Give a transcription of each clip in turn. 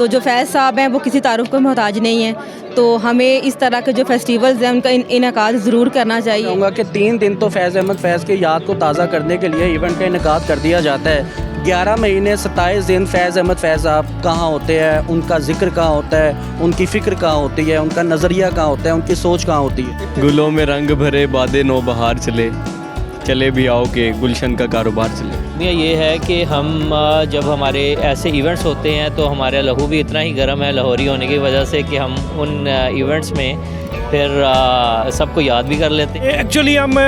तो जो फैज़ साहब हैं वो किसी तारुफ को मोहताज नहीं है, तो हमें इस तरह के जो फेस्टिवल्स हैं उनका इनकाद ज़रूर करना चाहिए। कहूँगा कि 3 दिन तो फैज़ अहमद फैज़ की याद को ताज़ा करने के लिए इवेंट का इनकाद कर दिया जाता है। 11 महीने 27 दिन फैज़ अहमद फैज़ साहब कहाँ होते हैं, उनका जिक्र कहाँ होता है, उनकी फ़िक्र कहाँ होती है, उनका नज़रिया कहाँ होता है, उनकी सोच कहाँ होती है। गुलों में रंग भरे बादे नो बहार चले भी आओ के गुलशन का कारोबार चले। ये है कि हम जब हमारे ऐसे इवेंट्स होते हैं तो हमारा लहू भी इतना ही गर्म है लाहौरी होने की वजह से कि हम उन इवेंट्स में फिर सबको याद भी कर लेते हैं। एक्चुअली हम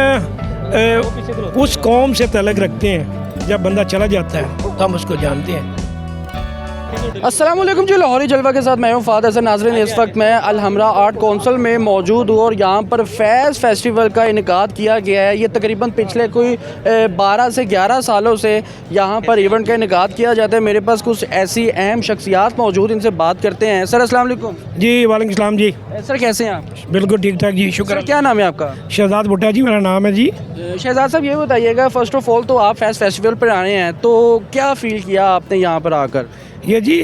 उस कौम से तल्लुक़ रखते हैं, जब बंदा चला जाता है तो हम उसको जानते हैं। अस्सलाम वालेकुम जी, लाहौरी जलवा के साथ मैं हूँ फ़ाद हसन। नाज़रीन, इस वक्त मैं अल-हमरा आर्ट काउंसिल में मौजूद हूँ और यहाँ पर फैज़ फेस्टिवल का इनकाद किया गया है। ये तकरीबन पिछले कोई 12 से 11 सालों से यहाँ पर इवेंट का इनकाद किया जाता है। मेरे पास कुछ ऐसी अहम शख्सियात मौजूद, इनसे बात करते हैं। सर अस्सलाम वालेकुम। जी वालेकुम सलाम जी। सर कैसे हैं आप? बिल्कुल ठीक ठाक जी, शुक्र। क्या नाम है आपका? शहजाद भुट्टा जी मेरा नाम है जी। शहजाद साहब, ये बताइएगा, फ़र्स्ट ऑफ़ ऑल तो आप फैज़ फेस्टिवल पर आए हैं, तो क्या फ़ील किया आपने यहाँ पर आकर? ये जी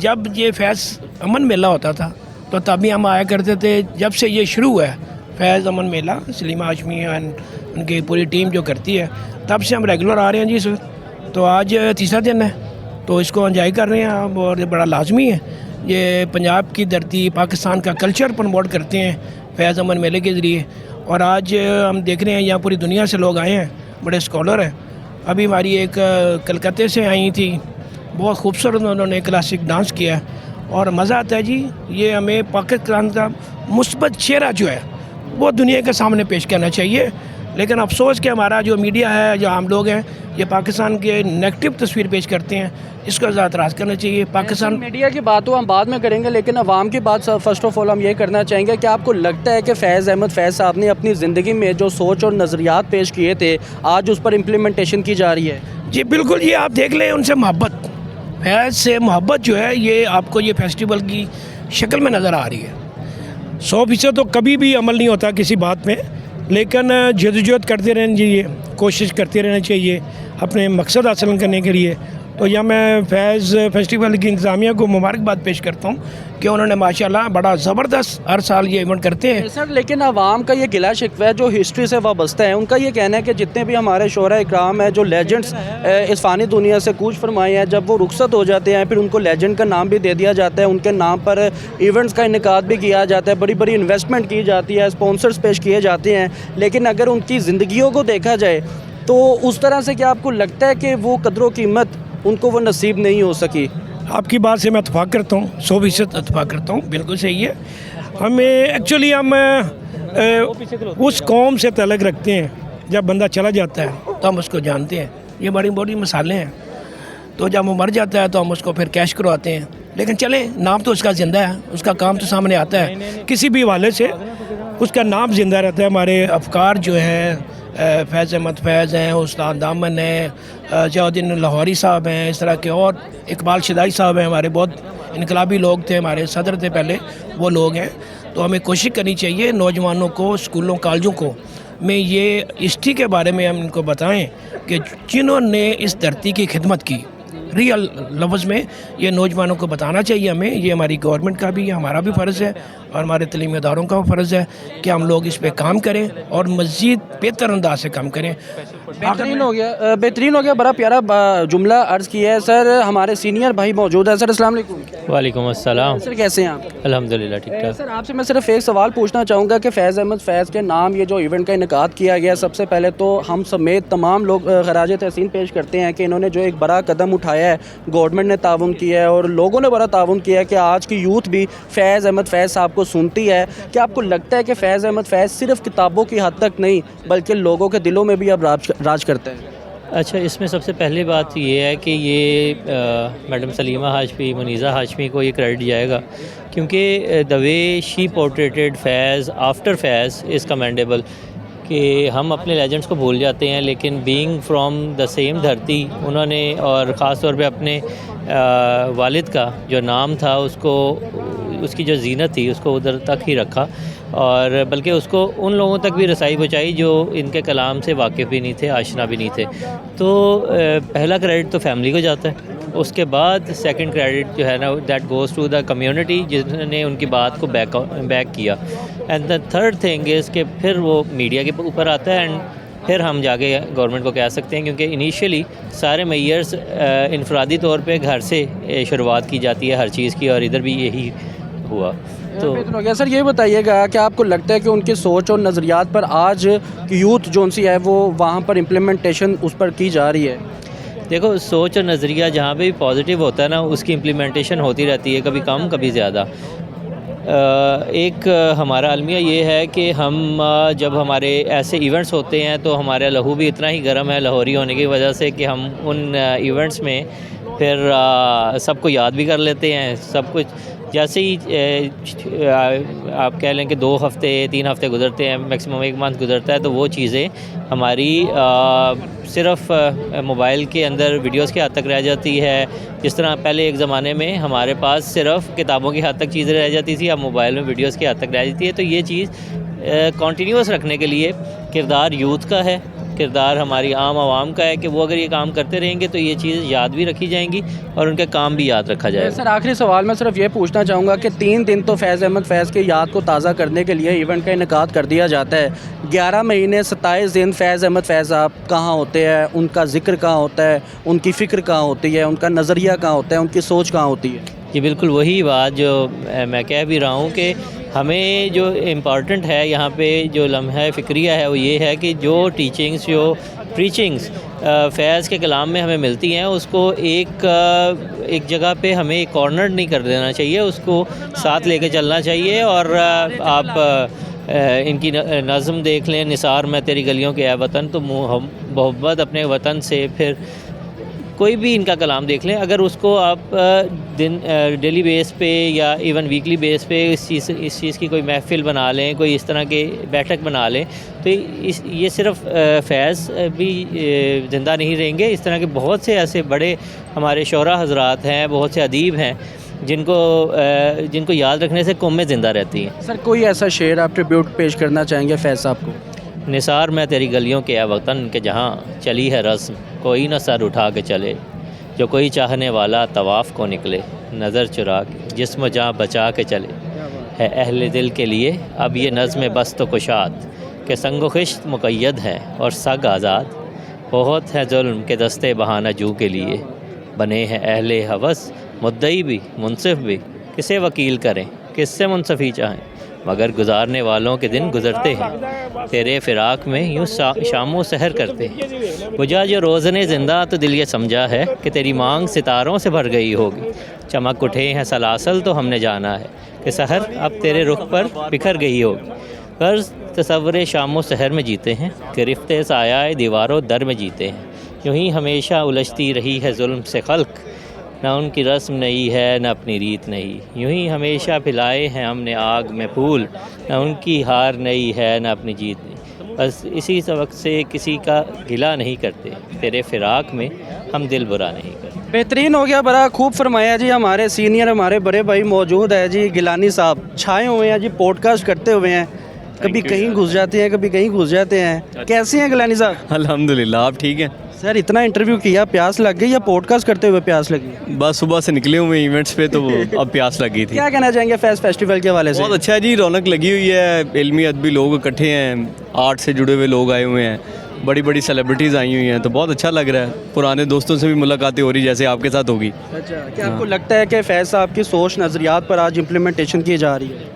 जब ये फैज़ अमन मेला होता था तो तभी हम आया करते थे। जब से ये शुरू हुआ है फैज़ अमन मेला, सलीमा हाशमी एंड उनकी पूरी टीम जो करती है, तब से हम रेगुलर आ रहे हैं जी सर। तो आज तीसरा दिन है तो इसको एंजॉय कर रहे हैं हम, और ये बड़ा लाजमी है। ये पंजाब की धरती, पाकिस्तान का कल्चर प्रमोट करते हैं फैज़ अमन मेले के ज़रिए। और आज हम देख रहे हैं यहाँ पूरी दुनिया से लोग आए हैं, बड़े स्कॉलर हैं। अभी हमारी एक कलकत्ते से आई थी, बहुत खूबसूरत उन्होंने क्लासिक डांस किया और मज़ा आता है जी। ये हमें पाकिस्तान का मुस्बत चेहरा जो है वो दुनिया के सामने पेश करना चाहिए। लेकिन अफसोस कि हमारा जो मीडिया है, जो आम लोग हैं, ये पाकिस्तान के नेगेटिव तस्वीर पेश करते हैं। इसका ज़्यादा एतराज़ करना चाहिए। पाकिस्तान मीडिया की बात तो हम बाद में करेंगे, लेकिन अवाम की बात फ़र्स्ट ऑफ़ ऑल हम ये करना चाहेंगे कि आपको लगता है कि फैज़ अहमद फैज़ साहब ने अपनी ज़िंदगी में जो सोच और नज़रियात पेश किए थे, आज उस पर इम्प्लीमेंटेशन की जा रही है? जी बिल्कुल, ये आप देख लें, उनसे मोहब्बत, फैज़ से मोहब्बत जो है ये आपको ये फेस्टिवल की शक्ल में नज़र आ रही है। 100% तो कभी भी अमल नहीं होता किसी बात में, लेकिन जद्दोजहद करते रहना चाहिए, कोशिश करते रहना चाहिए अपने मकसद हासिल करने के लिए। तो यह मैं फैज़ फेस्टिवल की इंतज़ामिया को मुबारकबाद पेश करता हूँ कि उन्होंने माशाल्लाह बड़ा ज़बरदस्त हर साल ये इवेंट करते हैं। सर, लेकिन आवाम का ये गिला शिकवा है जो हिस्ट्री से वाबस्ता है, उनका ये कहना है कि जितने भी हमारे शोरा इकराम है, जो लेजेंड्स इस फ़ानी दुनिया से कूच फरमाए हैं, जब वो रुखसत हो जाते हैं फिर उनको लेजेंड का नाम भी दे दिया जाता है, उनके नाम पर इवेंट्स का इनकाद भी किया जाता है, बड़ी बड़ी इन्वेस्टमेंट की जाती है, स्पॉन्सर्स पेश किए जाते हैं। लेकिन अगर उनकी ज़िंदगियों को देखा जाए तो उस तरह से क्या आपको लगता है कि वो कदर कीमत उनको वो नसीब नहीं हो सकी? आपकी बात से मैं इत्तेफाक करता हूँ, 100% इत्तेफाक करता हूँ, बिल्कुल सही है। हमें एक्चुअली हम उस कौम से तल्लुक़ रखते हैं, जब बंदा चला जाता है तो हम उसको जानते हैं। ये बड़ी बड़ी मिसालें हैं। तो जब वो मर जाता है तो हम उसको फिर कैश करवाते हैं, लेकिन चले नाम तो उसका ज़िंदा है, उसका काम तो सामने आता है। किसी भी हवाले से उसका नाम ज़िंदा रहता है। हमारे अफकार जो हैं, फैज़ अहमद फैज़ हैं, उस्ताद दामन हैं, जयाउद्दीन लाहौरी साहब हैं, इस तरह के, और इकबाल शिदाई साहब हैं, हमारे बहुत इनकलाबी लोग थे, हमारे सदर थे पहले, वो लोग हैं। तो हमें कोशिश करनी चाहिए नौजवानों को, स्कूलों कॉलेजों को में ये हिस्ट्री के बारे में हम इनको बताएं कि जिन्होंने इस धरती की खिदमत की, रियल लफ्ज़ में ये नौजवानों को बताना चाहिए हमें। ये हमारी गवर्नमेंट का भी, हमारा भी फ़र्ज़ है और हमारे तलीमी इदारों का फ़र्ज़ है कि हम लोग इस पे काम करें और मज़ीद बेहतर अंदाज से काम करें। बेहतरीन हो गया। बड़ा प्यारा जुमला अर्ज़ किया है। सर, हमारे सीनियर भाई मौजूद हैं। सर अस्सलाम वालेकुम। वालेकुम अस्सलाम। सर कैसे हैं आप? अल्हम्दुलिल्लाह ठीक ठाक। सर, आपसे मैं सिर्फ एक सवाल पूछना चाहूँगा कि फैज़ अहमद फैज़ के नाम ये जो इवेंट का इनकाद किया गया, सबसे पहले तो हम समेत तमाम लोग खराज तहसीन पेश करते हैं कि इन्होंने जो एक बड़ा कदम उठाया है, गवर्नमेंट ने ताउन किया है और लोगों ने बड़ा ताउन किया है कि आज की यूथ भी फैज़ अहमद फैज़ साहब को सुनती है। क्या आपको लगता है कि फैज़ अहमद फैज़ सिर्फ किताबों की हद तक नहीं बल्कि लोगों के दिलों में भी अब राज करते हैं? अच्छा, इसमें सबसे पहली बात ये है कि ये मैडम सलीमा हाशमी, मुनीज़ा हाशमी को ये क्रेडिट जाएगा, क्योंकि the way she portrayed Faiz after Faiz is commendable. कि हम अपने लेजेंड्स को भूल जाते हैं, लेकिन बीइंग फ्रॉम द सेम धरती, उन्होंने और ख़ास तौर पे अपने वालिद का जो नाम था उसको, उसकी जो जीनत थी उसको उधर तक ही रखा, और बल्कि उसको उन लोगों तक भी रसाई पहुँचाई जो इनके कलाम से वाकिफ़ भी नहीं थे, आशना भी नहीं थे। तो पहला क्रेडिट तो फैमिली को जाता है। उसके बाद सेकंड क्रेडिट जो है ना that goes to the community जिन्होंने उनकी बात को बैक किया। And the third thing is कि फिर वो मीडिया के ऊपर आता है एंड फिर हम जाके गवर्नमेंट को कह सकते हैं, क्योंकि इनिशियली सारे मेयर्स इनफरादी तौर पे घर से शुरुआत की जाती है हर चीज़ की, और इधर भी यही हुआ। तो हो गया सर, ये बताइएगा कि आपको लगता है कि उनकी सोच और नज़रियात पर आज की यूथ जो सी है वो वहाँ पर इम्प्लीमेंटेशन उस पर की जा रही है? देखो, सोच और नज़रिया जहाँ पे भी पॉजिटिव होता है ना उसकी इम्प्लीमेंटेशन होती रहती है, कभी कम कभी ज़्यादा। एक हमारा अलमिया ये है कि हम जब हमारे ऐसे इवेंट्स होते हैं तो हमारा लहू भी इतना ही गर्म है लाहौरी होने की वजह से कि हम उन इवेंट्स में फिर सबको याद भी कर लेते हैं। सब कुछ जैसे ही आप कह लें कि 2 हफ़्ते 3 हफ़्ते गुजरते हैं, मैक्सिमम 1 मंथ गुजरता है, तो वो चीज़ें हमारी सिर्फ मोबाइल के अंदर वीडियोस के हद तक रह जाती है। जिस तरह पहले एक ज़माने में हमारे पास सिर्फ किताबों की हद तक चीज़ें रह जाती थी, अब मोबाइल में वीडियोस की हद तक रह जाती है। तो ये चीज़ कंटिन्यूस रखने के लिए किरदार यूथ का है, किरदार हमारी आम आवाम का है कि वो अगर ये काम करते रहेंगे तो ये चीज़ याद भी रखी जाएंगी और उनके काम भी याद रखा जाएगा। सर आखिरी सवाल मैं सिर्फ ये पूछना चाहूँगा कि 3 दिन तो फैज़ अहमद फैज़ की याद को ताज़ा करने के लिए इवेंट का इनेकाद कर दिया जाता है। 11 महीने 27 दिन फैज़ अहमद फैज़ आप कहाँ होते हैं, उनका जिक्र कहाँ होता है, उनकी फ़िक्र कहाँ होती है, उनका नज़रिया कहाँ होता है, उनकी सोच कहाँ होती है? जी बिल्कुल वही बात जो मैं कह भी रहा हूँ कि हमें जो इम्पॉर्टेंट है यहाँ पे जो लम्हा फ़िक्रिया है वो ये है कि जो टीचिंग्स जो प्रीचिंग्स फैज़ के कलाम में हमें मिलती हैं उसको एक जगह पे हमें एक कॉर्नर नहीं कर देना चाहिए, उसको साथ लेके चलना चाहिए। और आप इनकी नज़म देख लें, निसार मैं तेरी गलियों के है वतन, तो मोहब्बत अपने वतन से, फिर कोई भी इनका कलाम देख लें, अगर उसको आप डेली बेस पे या इवन वीकली बेस पे इस चीज़ की कोई महफ़िल बना लें, कोई इस तरह के बैठक बना लें, तो ये सिर्फ फैज़ भी ज़िंदा नहीं रहेंगे। इस तरह के बहुत से ऐसे बड़े हमारे शोरा हज़रात हैं, बहुत से अदीब हैं जिनको याद रखने से कौमें ज़िंदा रहती हैं। सर कोई ऐसा शेर आप ट्रिब्यूट पेश करना चाहेंगे फैज़ साहब को? निसार मैं तेरी गलियों के है वतन के जहाँ चली है रस्म, कोई न सर उठा के चले, जो कोई चाहने वाला तवाफ़ को निकले, नज़र चुरा के जिस्म जहाँ बचा के चले, है अहले दिल के लिए अब ये नज़्म बस्त व कुशाद, के संग खिश्त मुक़य्यद है और सग आज़ाद, बहुत है जुल्म के दस्ते बहाना जू के लिए, बने हैं अहले हवस मुद्दई भी मुनसिफ भी, किसे वकील करें किससे मुनसफ़ी चाहें, मगर गुजारने वालों के दिन गुज़रते हैं, तेरे फ़िराक में यूँ शामो सहर करते हैं, बुझा जो रोज़ने ज़िंदा तो दिल ये समझा है कि तेरी मांग सितारों से भर गई होगी, चमक उठे हैं सलासल तो हमने जाना है कि सहर अब तेरे रुख पर बिखर गई होगी, कर्ज़ तसव्वुर शामो सहर में जीते हैं, गिरफ्ते सायाए दीवारों दर में जीते हैं, यूँ ही हमेशा उलझती रही है जुल्म से खल्क, ना उनकी रस्म नहीं है न अपनी रीत नहीं, यूँ ही हमेशा पिलाए हैं हमने आग में फूल, ना उनकी हार नहीं है न अपनी जीत नहीं, बस इसी सबक से किसी का गिला नहीं करते, तेरे फ़िराक में हम दिल बुरा नहीं करते। बेहतरीन हो गया, बड़ा खूब फरमाया जी। हमारे सीनियर हमारे बड़े भाई मौजूद है जी, गिलानी साहब छाए हुए हैं जी, पॉडकास्ट करते हुए हैं, कभी कहीं घुस जाते हैं कभी कहीं घुस जाते हैं। कैसे हैं गिलानी साहब? अल्हम्दुलिल्लाह, आप ठीक हैं? सर इतना इंटरव्यू किया, प्यास लग गई या पॉडकास्ट करते हुए प्यास लगी? बस सुबह से निकले हुए इवेंट्स पे तो अब प्यास लगी थी। क्या कहना चाहेंगे फैज़ फेस्टिवल के हवाले से? बहुत अच्छा है जी, रौनक लगी हुई है, इल्मी अदबी लोग इकट्ठे हैं, आर्ट से जुड़े हुए लोग आए हुए हैं, बड़ी बड़ी सेलिब्रिटीज़ आई हुई हैं, तो बहुत अच्छा लग रहा है। पुराने दोस्तों से भी मुलाकातें हो रही जैसे आपके साथ होगी। अच्छा, क्या आपको लगता है कि फैज़ साहब की सोच नज़रियात पर आज इम्प्लीमेंटेशन की जा रही है?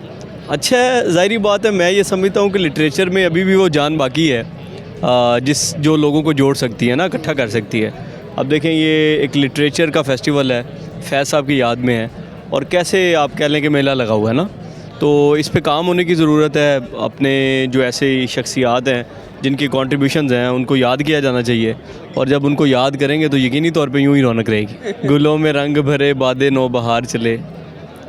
अच्छा है, ज़ाहिरी बात है, मैं ये समझता हूँ कि लिटरेचर में अभी भी वो जान बाकी है जो लोगों को जोड़ सकती है ना, इकट्ठा कर सकती है। अब देखें, ये एक लिटरेचर का फेस्टिवल है, फैज़ साहब की याद में है, और कैसे आप कह लें कि मेला लगा हुआ है ना, तो इस पे काम होने की ज़रूरत है। अपने जो ऐसे शख्सियात हैं जिनकी कॉन्ट्रीब्यूशंस हैं उनको याद किया जाना चाहिए, और जब उनको याद करेंगे तो यकीनी तौर पे यूँ ही रौनक रहेगी। गुलों में रंग भरे बादे नो बहार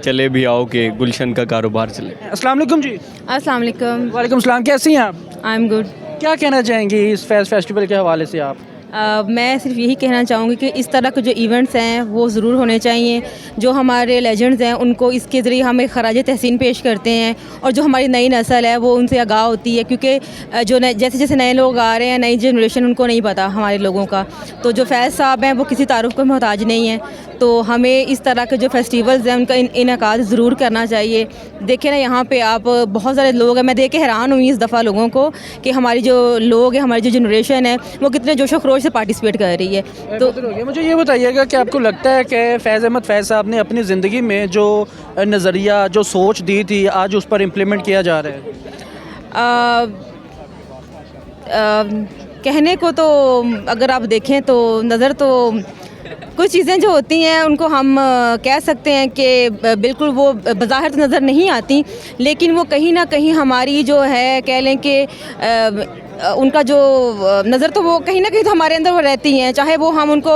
चले भी आओ के गुलशन का कारोबार चले। अस्सलाम वालेकुम जी। अस्सलाम वालेकुम। वालेकुम सलाम, कैसी हैं आप? I am good. क्या कहना चाहेंगी इस फैज़ फेस्टिवल के हवाले से आप? मैं सिर्फ यही कहना चाहूँगी कि इस तरह के जो इवेंट्स हैं वो ज़रूर होने चाहिए। जो हमारे लेजेंड्स हैं उनको इसके ज़रिए हम एक खराज तहसीन पेश करते हैं और जो हमारी नई नस्ल है वो उनसे आगाह होती है, क्योंकि जो जैसे जैसे नए लोग आ रहे हैं, नई जनरेशन, उनको नहीं पता हमारे लोगों का। तो जो फैज़ साहब हैं वो किसी तारुफ को मोहताज नहीं है, तो हमें इस तरह के जो फेस्टिवल्स हैं उनका इनकाद ज़रूर करना चाहिए। देखिए ना, यहाँ पे आप बहुत सारे लोग हैं, मैं देख के हैरान हुई इस दफ़ा लोगों को कि हमारी जो लोग हैं, हमारी जो जनरेशन है वो कितने जोशो खरोश से पार्टिसिपेट कर रही है। तो मुझे ये बताइएगा कि आपको लगता है कि फैज़ अहमद फैज़ साहब ने अपनी ज़िंदगी में जो नज़रिया, जो सोच दी थी, आज उस पर इम्प्लीमेंट किया जा रहा है? कहने को तो अगर आप देखें तो नज़र तो कुछ चीज़ें जो होती हैं उनको हम कह सकते हैं कि बिल्कुल वो बज़ाहिर तो नज़र नहीं आती, लेकिन वो कहीं ना कहीं हमारी जो है, कह लें कि उनका जो नज़र, तो वो कहीं ना कहीं तो हमारे अंदर वो रहती हैं, चाहे वो हम उनको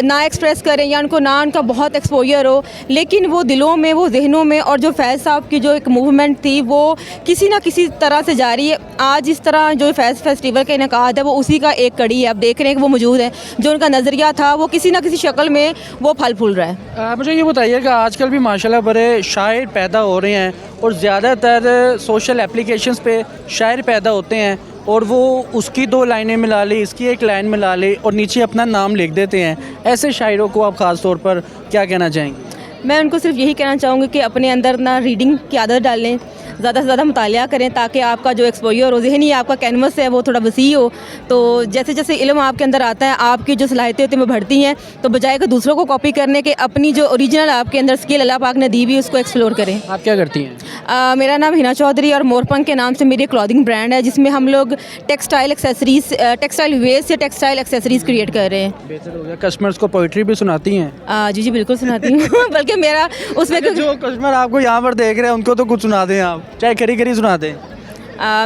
ना एक्सप्रेस करें या उनको ना उनका बहुत एक्सपोजर हो, लेकिन वो दिलों में, वो जहनों में। और जो फैज़ साहब की जो एक मूवमेंट थी वो किसी ना किसी तरह से जारी है। आज इस तरह जो फैज़ फेस्टिवल का इनेकाद है वो उसी का एक कड़ी है। आप देख रहे हैं कि वो मौजूद है, जो उनका नज़रिया था वो किसी ना किसी शक्ल में वो फल फूल रहा है। मुझे ये बताइएगा, आजकल भी माशाल्लाह बड़े शायर पैदा हो रहे हैं और ज़्यादातर सोशल एप्लीकेशंस पे शायर पैदा होते हैं और वो उसकी 2 लाइनें मिला ली, इसकी 1 लाइन मिला ली और नीचे अपना नाम लिख देते हैं। ऐसे शायरों को आप ख़ास तौर पर क्या कहना चाहेंगे? मैं उनको सिर्फ यही कहना चाहूँगी कि अपने अंदर ना रीडिंग की आदत डालें, ज़्यादा से ज़्यादा मुतालिया करें, ताकि आपका जो एक्सपोजर हो, ज़हनी आपका कैनवस है वो थोड़ा वसी हो। तो जैसे जैसे इल्म आपके अंदर आता है, आपकी जो सलाहियतें होती हैं वो बढ़ती हैं, तो बजाय कि दूसरों को कॉपी करने के अपनी जो ओरिजिनल आपके अंदर स्किल अल्लाह पाक ने दी हुई उसको एक्सप्लोर करें। आप क्या करती हैं? मेरा नाम हिना चौधरी और मोरपंख के नाम से मेरी क्लॉथिंग ब्रांड है, जिसमें हम लोग टेक्सटाइल एक्सेसरीज, टेक्सटाइल वेस्ट से टेक्सटाइल एक्सेसरीज क्रिएट कर रहे हैं। बेहतर हो गया। कस्टमर्स को पोइट्री भी सुनाती हैं? जी बिल्कुल सुनाती हूँ। बल्कि मेरा उसमें जो कस्टमर आपको यहाँ पर देख रहे हैं उनको तो कुछ सुना दें आप, चाहे खरी खरी सुना दें।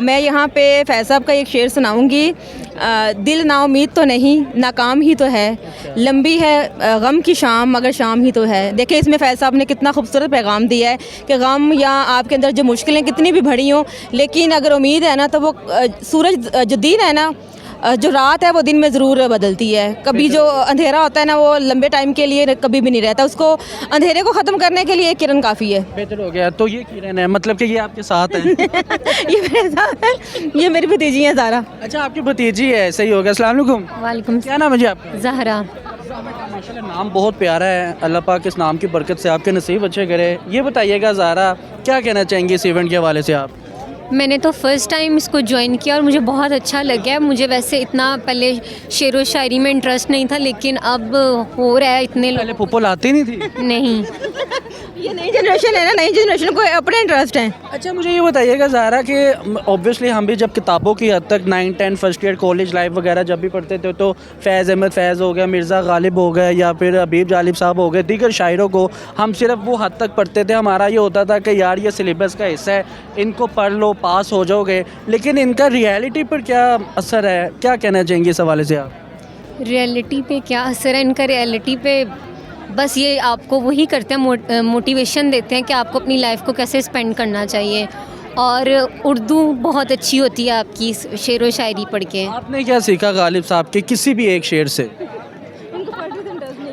मैं यहाँ पे फैज़ साहब का एक शेर सुनाऊंगी। दिल ना उम्मीद तो नहीं, नाकाम ही तो है, लंबी है गम की शाम मगर शाम ही तो है। देखिए इसमें फैज़ साहब ने कितना खूबसूरत पैगाम दिया है कि गम या आपके अंदर जो मुश्किलें कितनी भी बड़ी हों, लेकिन अगर उम्मीद है ना तो वो सूरज जो दिन है ना, जो रात है वो दिन में ज़रूर बदलती है। कभी जो अंधेरा होता है ना वो लंबे टाइम के लिए कभी भी नहीं रहता, उसको अंधेरे को ख़त्म करने के लिए एक किरण काफ़ी है। बेहतर हो गया। तो ये किरण है, मतलब कि ये आपके साथ है? ये मेरे साथ है, ये मेरी भतीजी है ज़ारा। अच्छा, आपकी भतीजी है, सही हो गया। अस्सलाम वालेकुम। वालेकुम। क्या नाम है जी आपका? ज़हरा। माशाल्लाह नाम बहुत प्यारा है, अल्लाह पाक इस नाम की बरकत से आपके नसीब अच्छे करे। ये बताइएगा ज़ारा, क्या कहना चाहेंगे इस इवेंट के हवाले से आप? मैंने तो फ़र्स्ट टाइम इसको ज्वाइन किया और मुझे बहुत अच्छा लगा। मुझे वैसे इतना पहले शेर व शायरी में इंटरेस्ट नहीं था, लेकिन अब हो रहा है। इतने पहले पुप्पो आती नहीं थी? नहीं। ये नई जनरेशन है ना, नई जनरेशन को अपने इंटरेस्ट हैं। अच्छा, मुझे ये बताइएगा ज़ारा कि ऑब्वियसली हम भी जब किताबों की हद तक 9, 10 फर्स्ट ईयर कॉलेज लाइफ वगैरह जब भी पढ़ते थे, तो फैज़ अहमद फैज़ हो गया, मिर्ज़ा गालिब हो गए या फिर हबीब जालिब साहब हो गए, दीगर शायरों को हम सिर्फ वो हद तक पढ़ते थे। हमारा ये होता था कि यार ये सिलेबस का हिस्सा है, इनको पढ़ लो, पास हो जाओगे। लेकिन इनका रियलिटी पर क्या असर है, क्या कहना चाहेंगे इस हवाले से आप? रियलिटी पे क्या असर है इनका? रियलिटी पे बस ये आपको वही करते हैं, मोटिवेशन देते हैं कि आपको अपनी लाइफ को कैसे स्पेंड करना चाहिए। और उर्दू बहुत अच्छी होती है आपकी शेर व शायरी पढ़ के। आपने क्या सीखा गालिब साहब के किसी भी एक शेर से?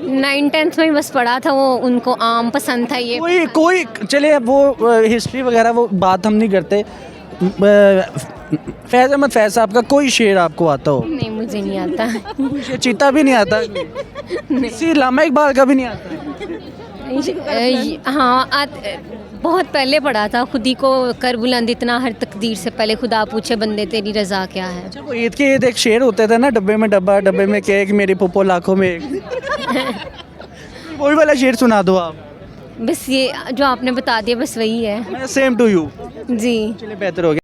9, 10th में बस पढ़ा था, वो उनको आम पसंद था। ये कोई चले, वो हिस्ट्री वगैरह वो बात हम नहीं करते। फैज़ अहमद फैज़ साहब का कोई शेर आपको आता हो? नहीं, मुझे नहीं आता। चीता भी नहीं आता? किसी लामा इकबाल का भी नहीं आता? हाँ, बहुत पहले पढ़ा था। खुद ही को कर बुलंद इतना हर तकदीर से पहले खुदा पूछे बंदे तेरी रज़ा क्या है। अच्छा, वो ईद के ईद एक शेर होते थे ना, डब्बे में डब्बा, डब्बे में केक, मेरी पुप्पो लाखों में एक। वही वाला शेर सुना दो आप। बस ये जो आपने बता दिया बस वही है। Same to you. जी। चलिए, बेहतर हो गया।